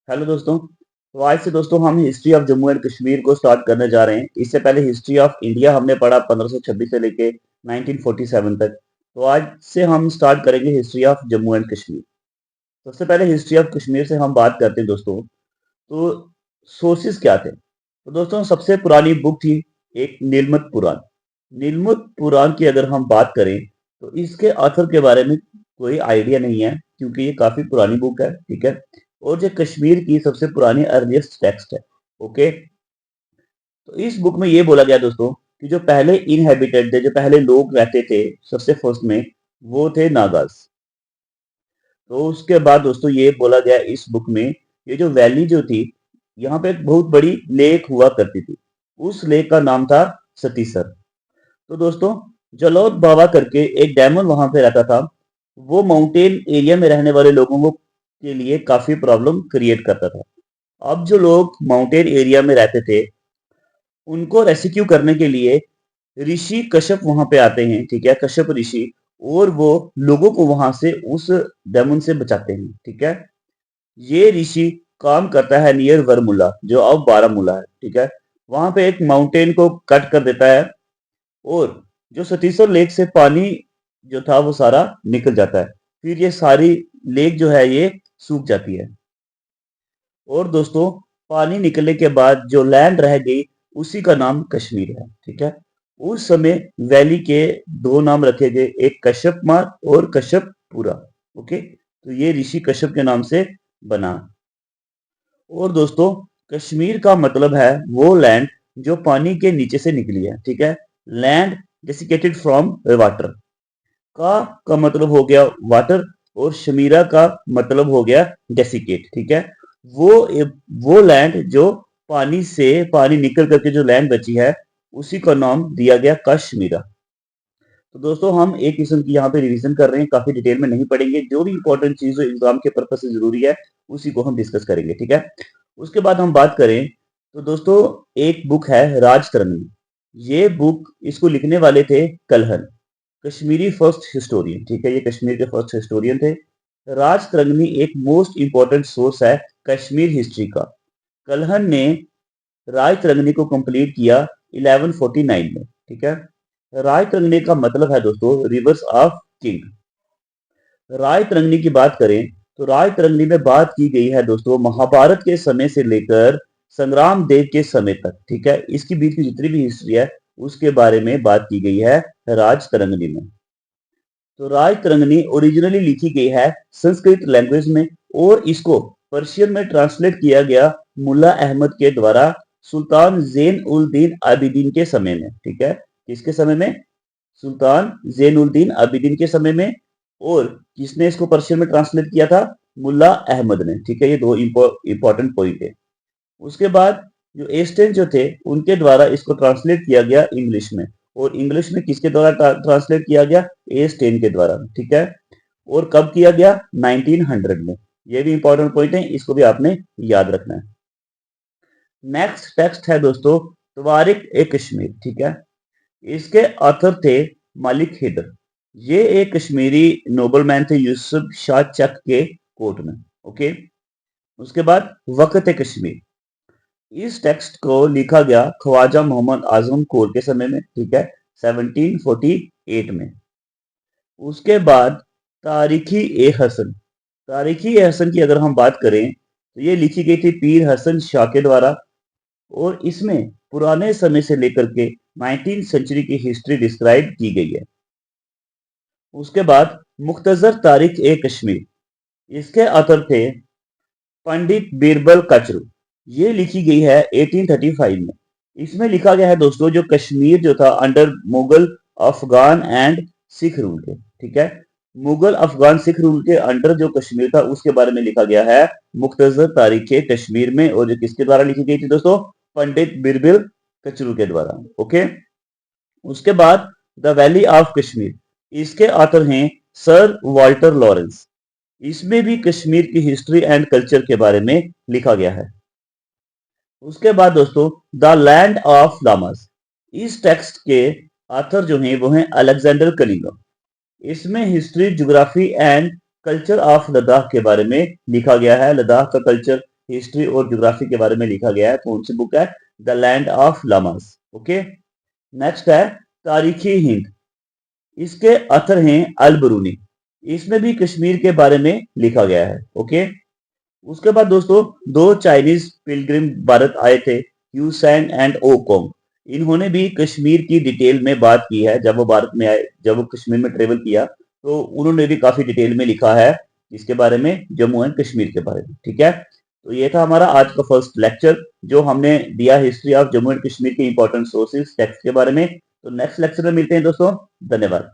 Hello दोस्तों। तो आज से दोस्तों हम history of Jammu and Kashmir को स्टार्ट करने जा रहे हैं। इससे पहले हिस्ट्री ऑफ इंडिया हमने पढ़ा 1526 से लेके 1947 तक। तो आज से हम स्टार्ट करेंगे history of Jammu and Kashmir. सबसे पहले हिस्ट्री ऑफ कश्मीर से हम बात करते हैं दोस्तों। तो सोर्सेस क्या थे? तो दोस्तों सबसे पुरानी बुक थी एक नीलमत पुराण। नीलमत पुराण की अगर हम बात करें तो इसके ऑथर के बारे में कोई आइडिया नहीं है, क्योंकि ये काफी पुरानी बुक है, ठीक है। और ये कश्मीर की सबसे पुरानी अर्लीस्ट टेक्स्ट है। ओके। तो इस बुक में ये बोला गया दोस्तों कि जो पहले इनहेबिटेड थे, जो पहले लोग रहते थे सबसे फर्स्ट में, वो थे नागाज। तो उसके बाद दोस्तों ये बोला गया इस बुक में, ये जो वैली जो थी, यहाँ पे एक बहुत बड़ी लेक हुआ करती थी। उस लेक का नाम था सतीसर। तो दोस्तों जलोद बाबा करके एक डेमन वहां पे रहता था। वो माउंटेन एरिया में रहने वाले लोगों को के लिए काफी प्रॉब्लम क्रिएट करता था। अब जो लोग माउंटेन एरिया में रहते थे, उनको रेस्क्यू करने के लिए ऋषि कश्यप वहां पे आते हैं, ठीक है, कश्यप ऋषि। और वो लोगों को वहां से उस डेमन से बचाते हैं, ठीक है। ये ऋषि काम करता है नियर वरमुला, जो अब बारामूला है, ठीक है। वहां पे एक माउंटेन को कट कर देता है, और जो सतीसर लेक से पानी जो था वो सारा निकल जाता है। फिर ये सारी लेक जो है ये सूख जाती है। और दोस्तों पानी निकलने के बाद जो लैंड रह गई, उसी का नाम कश्मीर है, ठीक है। उस समय वैली के दो नाम रखे गए, एक कश्यप मार्ग और कश्यपपुरा। ओके, तो ये ऋषि कश्यप के नाम से बना। और दोस्तों कश्मीर का मतलब है वो लैंड जो पानी के नीचे से निकली है, ठीक है। लैंड डेसिकेटेड फ्रॉम वाटर का मतलब हो गया वाटर, और शमीरा का मतलब हो गया डेसिकेट, ठीक है। वो वो लैंड जो पानी निकल करके जो लैंड बची है, उसी का नाम दिया गया कश्मीरा। तो दोस्तों हम एक किस्म की यहाँ पे रिवीजन कर रहे हैं, काफी डिटेल में नहीं पढ़ेंगे। जो भी इंपॉर्टेंट चीज जो एग्जाम के पर्पज से जरूरी है, उसी को हम डिस्कस करेंगे, ठीक है। उसके बाद हम बात करें तो दोस्तों एक बुक है राजतरंगी। ये बुक इसको लिखने वाले थे कलहन, कश्मीरी फर्स्ट हिस्टोरियन, ठीक है। ये कश्मीर के फर्स्ट हिस्टोरियन थे। राजतरंगी एक मोस्ट इंपॉर्टेंट सोर्स है कश्मीर हिस्ट्री का। कलहन ने राजतरंगी को कंप्लीट किया 1149 में, ठीक है। राजतरंगी का मतलब है दोस्तों रिवर्स ऑफ किंग। राजतरंगी की बात करें तो राजतरंगी में बात की गई है दोस्तों महाभारत के समय से लेकर संग्राम देव के समय तक, ठीक है। इसकी बीच की जितनी भी हिस्ट्री है उसके बारे में बात की गई है राजतरंगी में। तो राजतरंगिणी ओरिजिनली लिखी गई है संस्कृत लैंग्वेज में, और इसको पर्शियन में ट्रांसलेट किया गया मुल्ला अहमद के द्वारा सुल्तान जैन उल दीन आबिदीन के समय में, ठीक है। किसके समय में? सुल्तान जैन उल दीन आबिदीन के समय में। और किसने इसको पर्शियन में ट्रांसलेट किया था? मुल्ला अहमद ने, ठीक है। ये दो इंपॉर्टेंट पॉइंट है। उसके बाद जो एस्टेन जो थे, उनके द्वारा इसको ट्रांसलेट किया गया इंग्लिश में। और इंग्लिश में किसके द्वारा ट्रांसलेट किया गया? एस्टेन के द्वारा, ठीक है। और कब किया गया? 1900 में। ये भी इंपॉर्टेंट पॉइंट है, इसको भी आपने याद रखना है। नेक्स्ट टेक्स्ट है दोस्तों तवारिक ए कश्मीर, ठीक है। इसके ऑथर थे मलिक हैदर। ये एक कश्मीरी नोबलमैन थे यूसुफ शाह चक के कोर्ट में। ओके। उसके बाद वक्त ए कश्मीर, इस टेक्स्ट को लिखा गया ख्वाजा मोहम्मद आजम कोर के समय में, ठीक है, 1748 में। उसके बाद तारीखी ए हसन। तारीखी ए हसन की अगर हम बात करें तो ये लिखी गई थी पीर हसन शाह के द्वारा। और इसमें पुराने समय से लेकर के 19th सेंचुरी की हिस्ट्री डिस्क्राइब की गई है। उसके बाद मुख्तसर तारीख ए कश्मीर, इसके ऑथर थे पंडित बीरबल कचरू। ये लिखी गई है 1835 में। इसमें लिखा गया है दोस्तों जो कश्मीर जो था under Mughal Afghan and sick rule के, ठीक है। मुगल अफगान सिख रूल के अंडर जो कश्मीर था उसके बारे में लिखा गया है मुख्तसर तारीख कश्मीर में। और जो किसके द्वारा लिखी गई थी दोस्तों? पंडित बिरबिल कचरू के द्वारा। ओके। उसके बाद द वैली ऑफ कश्मीर, इसके ऑथर हैं सर वॉल्टर लॉरेंस। इसमें भी कश्मीर की हिस्ट्री एंड कल्चर के बारे में लिखा गया है। उसके बाद दोस्तों द लैंड ऑफ लामास, इस टेक्स्ट के ऑथर जो हैं वो हैं अलेक्जेंडर कलिंगम। इसमें history, geography and culture of Ladakh के बारे में लिखा गया है। लद्दाख का कल्चर, हिस्ट्री और ज्योग्राफी के बारे में लिखा गया है। कौन सी बुक है? The land of llamas. Okay, next है तारीखी हिंद। इसके अथर हैं अल बरूनी। इसमें भी कश्मीर के बारे में लिखा गया है। ओके, उसके बाद दोस्तों दो चाइनीज पिलग्रिम भारत आए थे, यूसैंग एंड ओकोंग। इन्होंने भी कश्मीर की डिटेल में बात की है। जब वो भारत में आए, जब वो कश्मीर में ट्रेवल किया, तो उन्होंने भी काफी डिटेल में लिखा है इसके बारे में, जम्मू एंड कश्मीर के बारे में। ठीक है, तो ये था हमारा आज का फर्स्ट लेक्चर, जो हमने दिया history of Jammu and Kashmir के इंपॉर्टेंट सोर्सेज टेक्स्ट के बारे में। तो नेक्स्ट लेक्चर में मिलते हैं दोस्तों। धन्यवाद।